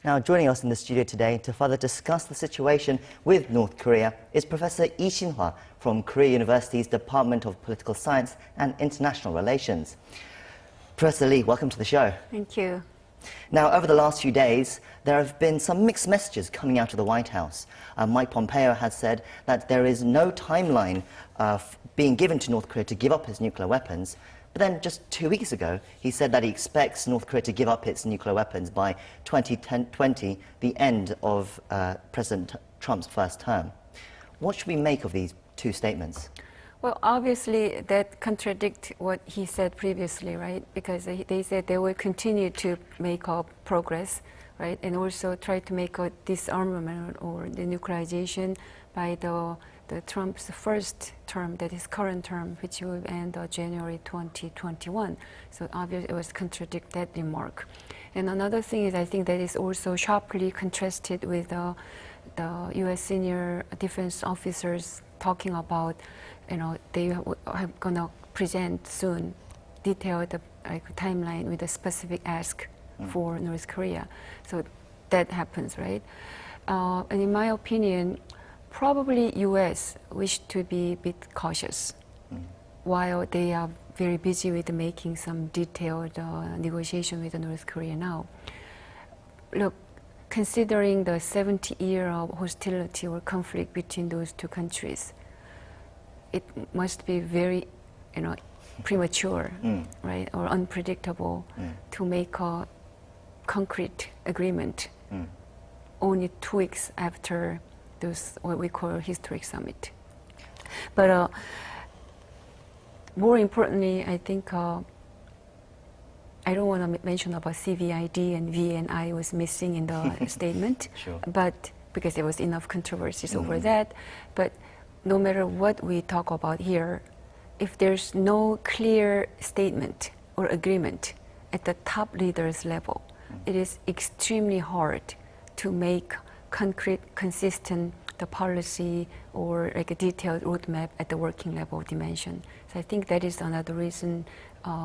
Now, joining us in the studio today to further discuss the situation with North Korea is Professor Lee Shin-wha from Korea University's Department of Political Science and International Relations. Professor Lee, welcome to the show. Thank you. Now, over the last few days, there have been some mixed messages coming out of the White House. Mike Pompeo has said that there is no timeline being given to North Korea to give up its nuclear weapons. But then just 2 weeks ago, he said that he expects North Korea to give up its nuclear weapons by 2020, the end of President Trump's first term. What should we make of these two statements? Well, obviously, that contradicts what he said previously, right? Because they said they will continue to make progress, right? And also try to make a disarmament or denuclearization by the Trump's first term, that is current term, which will end January 2021. So obviously, it was contradict that remark. And another thing is, I think that is also sharply contrasted with the U.S. senior defense officers talking about, they are gonna present soon detailed timeline with a specific ask for North Korea. So that happens, right? And in my opinion, probably U.S. wish to be a bit cautious while they are very busy with making some detailed negotiation with North Korea now. Look, considering the 70-year of hostility or conflict between those two countries, it must be very, premature, right, or unpredictable to make a concrete agreement only 2 weeks after those what we call historic summit. But more importantly, I think I don't want to mention about CVID and VNI was missing in the statement, Sure. but because there was enough controversies over that. But no matter what we talk about here, if there's no clear statement or agreement at the top leaders level, it is extremely hard to make concrete, consistent the policy or like a detailed roadmap at the working level dimension. So I think that is another reason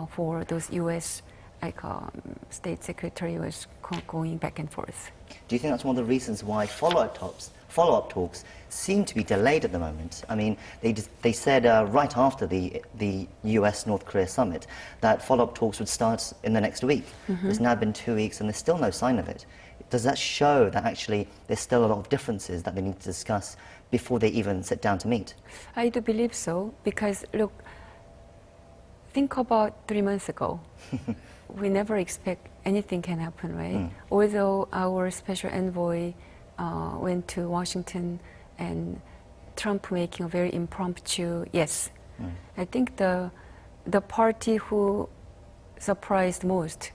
for those U.S. State Secretary was going back and forth. Do you think that's one of the reasons why follow-up talks seem to be delayed at the moment? I mean, they said right after the US-North Korea summit that follow-up talks would start in the next week. It's now been 2 weeks and there's still no sign of it. Does that show that actually there's still a lot of differences that they need to discuss before they even sit down to meet? I do believe so, because look, think about 3 months ago. We never expect anything can happen, right? Although our special envoy went to Washington and Trump making a very impromptu yes. I think the party who surprised most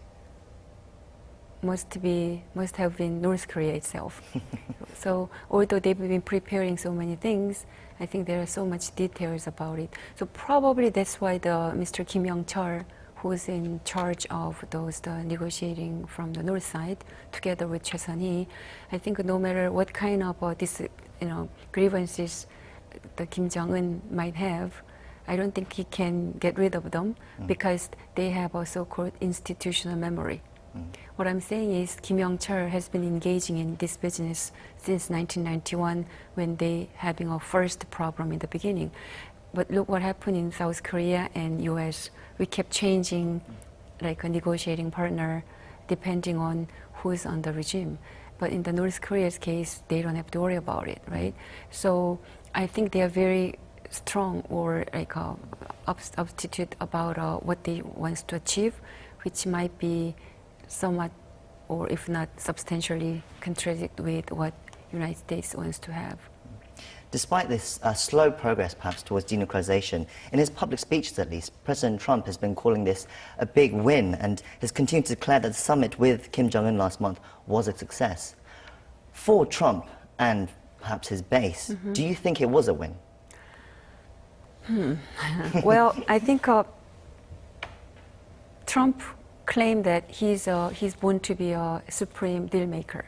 must have been North Korea itself. So although they've been preparing so many things, I think there are so much details about it. So probably that's why Mr. Kim Jong-un, who's in charge of the negotiating from the north side, together with Choi Sun-hee, I think no matter what kind of grievances the Kim Jong-un might have, I don't think he can get rid of them because they have a so-called institutional memory. What I'm saying is Kim Jong-chul has been engaging in this business since 1991 when they having a first problem in the beginning. But look what happened in South Korea and US. We kept changing like a negotiating partner depending on who's on the regime. But in the North Korea's case, they don't have to worry about it, right? So I think they are very strong or like obstinate about what they want to achieve, which might be somewhat, or if not substantially, contradict with what United States wants to have. Despite this slow progress, perhaps, towards denuclearization, in his public speeches at least, President Trump has been calling this a big win and has continued to declare that the summit with Kim Jong-un last month was a success. For Trump and perhaps his base, do you think it was a win? Well, I think Trump claimed that he's born to be a supreme deal maker.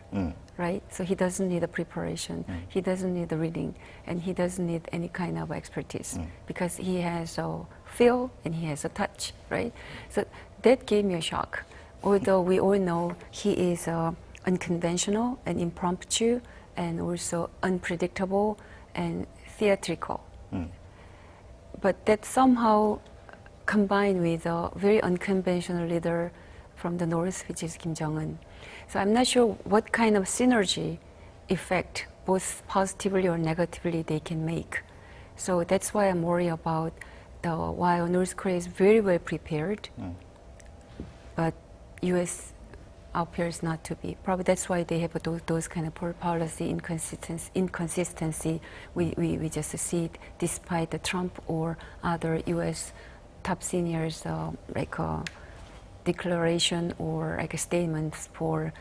Right? So he doesn't need a preparation, he doesn't need the reading, and he doesn't need any kind of expertise because he has a feel and he has a touch, right? So that gave me a shock. Although we all know he is a unconventional and impromptu and also unpredictable and theatrical. But that somehow combined with a very unconventional leader from the North, which is Kim Jong-un. So I'm not sure what kind of synergy effect, both positively or negatively, they can make. So that's why I'm worried about while North Korea is very well prepared, but U.S. appears not to be. Probably that's why they have those kind of policy inconsistency. We just see it despite the Trump or other U.S. top seniors like a declaration or like a statements for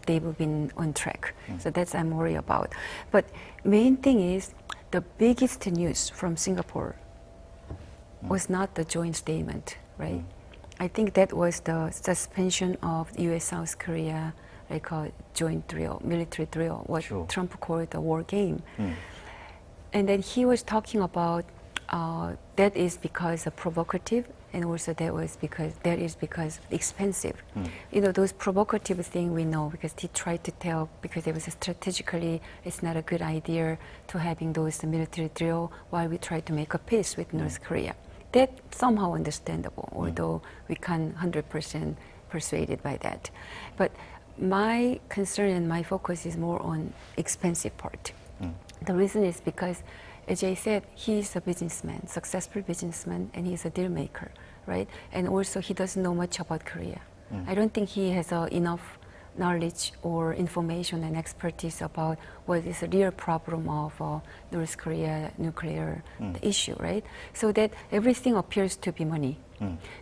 they've been on track. So that's I'm worried about. But main thing is the biggest news from Singapore was not the joint statement, right? I think that was the suspension of U.S.-South Korea, like a joint drill, military drill, what Trump called the war game. And then he was talking about that is because of provocative, and also that is because expensive. You know, those provocative things we know because he tried to tell, because it was strategically, it's not a good idea to having those military drill while we try to make a peace with North Korea. That somehow understandable, although we can't 100% persuaded by that. But my concern and my focus is more on expensive part. The reason is because, as I said, he's a businessman, successful businessman, and he's a deal maker, right? And also he doesn't know much about Korea. I don't think he has enough knowledge or information and expertise about what is the real problem of North Korea nuclear issue, right? So that everything appears to be money.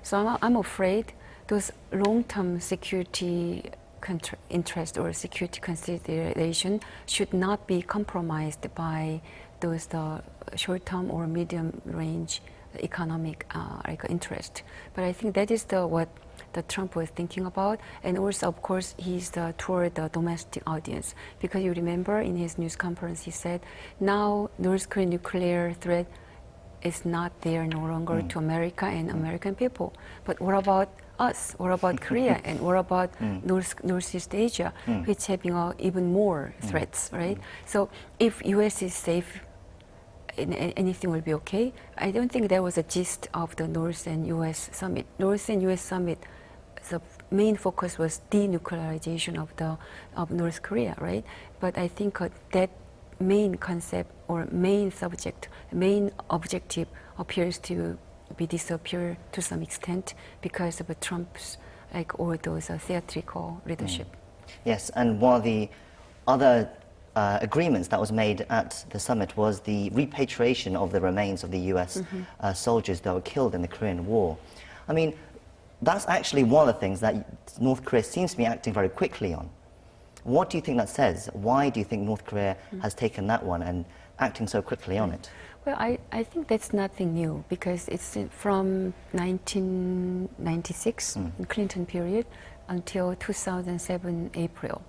So I'm afraid those long-term security interest or security consideration should not be compromised by those short-term or medium-range economic like interest. But I think that is what the Trump was thinking about, and also, of course, he's toward the domestic audience. Because you remember in his news conference, he said, now North Korean nuclear threat is not there no longer to America and American people. But what about us? What about Korea? And what about Northeast Asia, which having even more threats, right? So if U.S. is safe, anything will be okay. I don't think that was a gist of the North and U.S. summit. North and U.S. summit, the main focus was denuclearization of North Korea, right? But I think that main concept or main subject, main objective appears to be disappear to some extent because of Trump's like all those theatrical leadership. Yes, and one of the other agreements that was made at the summit was the repatriation of the remains of the US soldiers that were killed in the Korean War. I mean, that's actually one of the things that North Korea seems to be acting very quickly on. What do you think that says? Why do you think North Korea has taken that one and acting so quickly on it? Well, I think that's nothing new because it's from 1996, Clinton period, until 2007 April.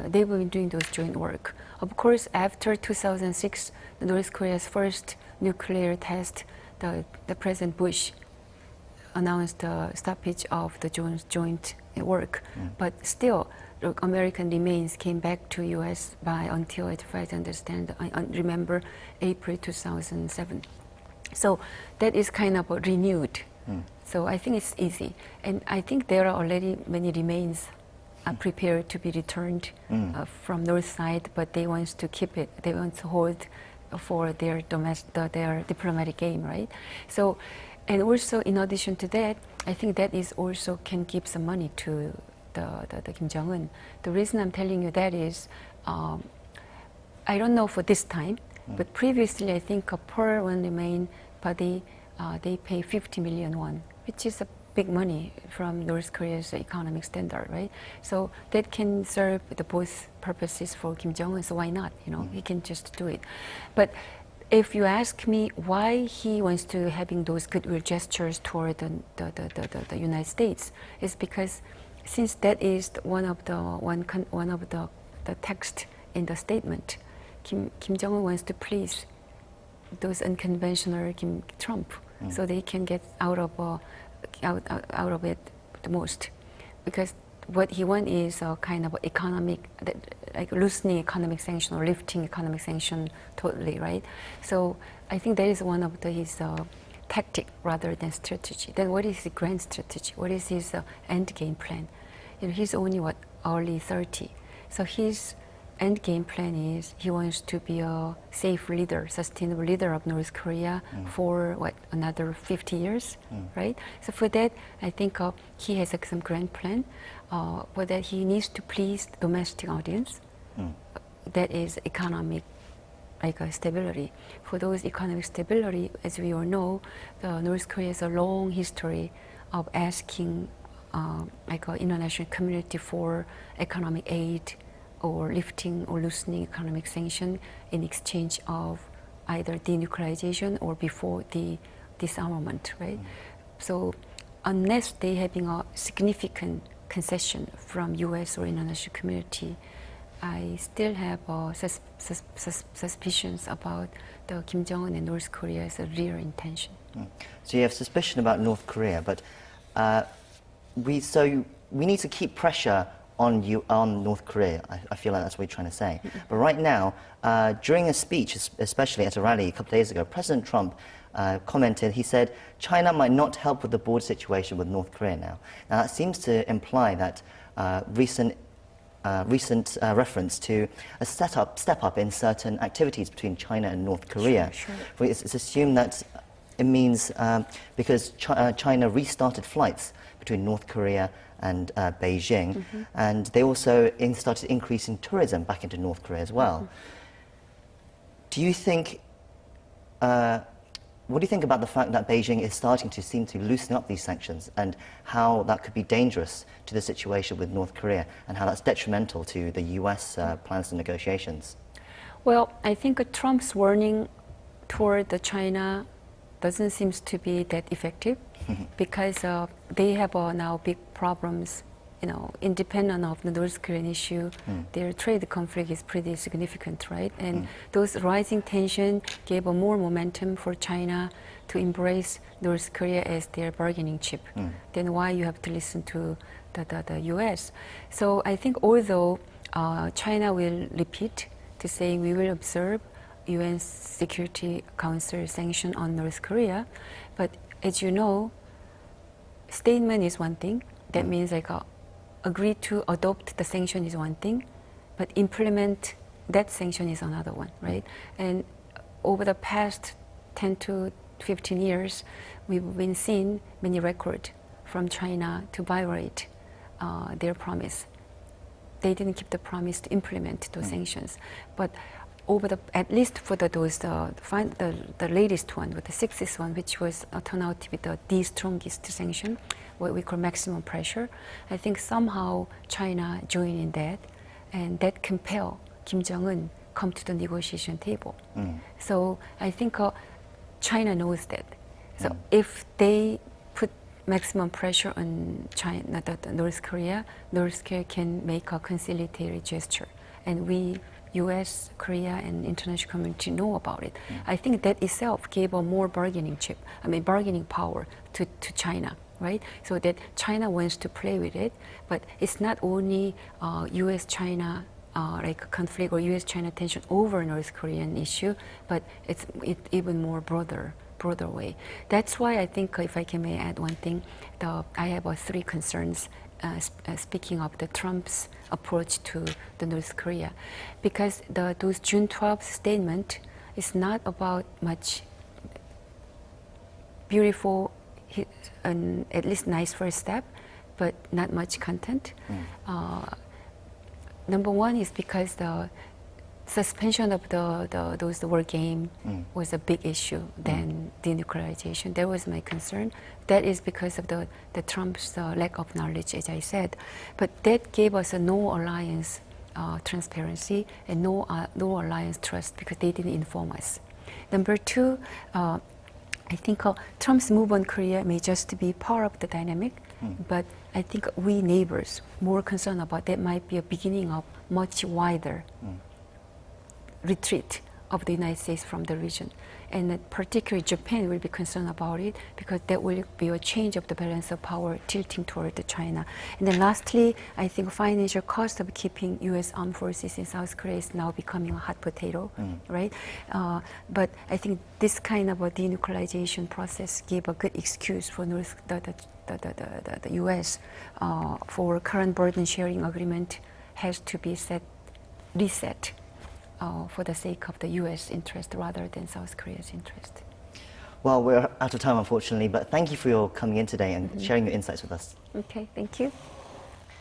They were doing those joint work. Of course, after 2006, North Korea's first nuclear test, the President Bush announced the stoppage of the joint work. But still, the American remains came back to U.S. by until, as far as I understand, I remember April 2007. So that is kind of renewed. So I think it's easy. And I think there are already many remains prepared to be returned from North side, but they want to keep it. They want to hold for their diplomatic game, right? So, and also in addition to that, I think that is also can give some money to the Kim Jong-un. The reason I'm telling you that is, I don't know for this time, but previously I think per one remain body, they pay 50 million won, which is a big money from North Korea's economic standard, right? So that can serve the both purposes for Kim Jong-un, so why not? You know, he can just do it. But if you ask me why he wants to having those goodwill gestures toward the United States, is because since that is one of the text in the statement, Kim Jong-un wants to please those unconventional Trump, so they can get out of it the most, because what he wants is a kind of economic, like loosening economic sanction or lifting economic sanction totally, right? So I think that is one of his tactic rather than strategy. Then what is his grand strategy? What is his end game plan? You know, he's only early 30, so his end game plan is he wants to be a safe leader, sustainable leader of North Korea for another 50 years, right? So for that, I think he has some grand plan. For that, he needs to please the domestic audience. That is economic, stability. For those economic stability, as we all know, North Korea has a long history of asking international community for economic aid, or lifting or loosening economic sanction in exchange of either denuclearization or before the disarmament, right? So unless they having a significant concession from U.S. or international community, I still have suspicions about the Kim Jong-un and North Korea's real intention. So you have suspicion about North Korea, but we need to keep pressure on North Korea. I feel like that's what you're trying to say. But right now, during a speech, especially at a rally a couple of days ago, President Trump commented, he said, China might not help with the border situation with North Korea now. Now that seems to imply that recent reference to a step up in certain activities between China and North Korea. Sure. It's assumed that it means because China restarted flights between North Korea and Beijing, and they also started increasing tourism back into North Korea as well. Do you think, what do you think about the fact that Beijing is starting to seem to loosen up these sanctions, and how that could be dangerous to the situation with North Korea, and how that's detrimental to the US plans and negotiations? Well, I think Trump's warning toward China doesn't seem to be that effective because they have now big problems, independent of the North Korean issue. Their trade conflict is pretty significant, right? And those rising tension gave more momentum for China to embrace North Korea as their bargaining chip. Then why you have to listen to the US? So I think although China will repeat to say we will observe UN Security Council sanction on North Korea, but as you know, statement is one thing. That means agree to adopt the sanction is one thing, but implement that sanction is another one, right? And over the past 10 to 15 years, we've been seeing many records from China to violate their promise. They didn't keep the promise to implement those sanctions, but at least for the latest one, with the sixth one, which was turned out to be the strongest sanction, what we call maximum pressure, I think somehow China joined in that, and that compel Kim Jong-un come to the negotiation table. So I think China knows that. So if they put maximum pressure on China, North Korea can make a conciliatory gesture, and we, US, Korea, and international community know about it. I think that itself gave a more bargaining power to China, right? So that China wants to play with it, but it's not only US-China conflict or US-China tension over North Korean issue, but it's even more broader way. That's why I think, if I may add one thing, I have three concerns. Speaking of the Trump's approach to the North Korea, because those June 12th statement is not about much beautiful and at least nice first step, but not much content. Number one is because the suspension of those war game was a big issue than denuclearization. That was my concern. That is because of the Trump's lack of knowledge, as I said. But that gave us a no alliance transparency and no alliance trust because they didn't inform us. Number two, I think Trump's move on Korea may just be part of the dynamic, but I think we neighbors more concerned about that might be a beginning of much wider retreat of the United States from the region. And that particularly Japan will be concerned about it because that will be a change of the balance of power tilting toward China. And then lastly, I think financial cost of keeping U.S. armed forces in South Korea is now becoming a hot potato, right? But I think this kind of a denuclearization process gave a good excuse for the U.S. For current burden sharing agreement has to be reset for the sake of the U.S. interest rather than South Korea's interest. Well, we're out of time, unfortunately, but thank you for your coming in today and sharing your insights with us. Okay, thank you.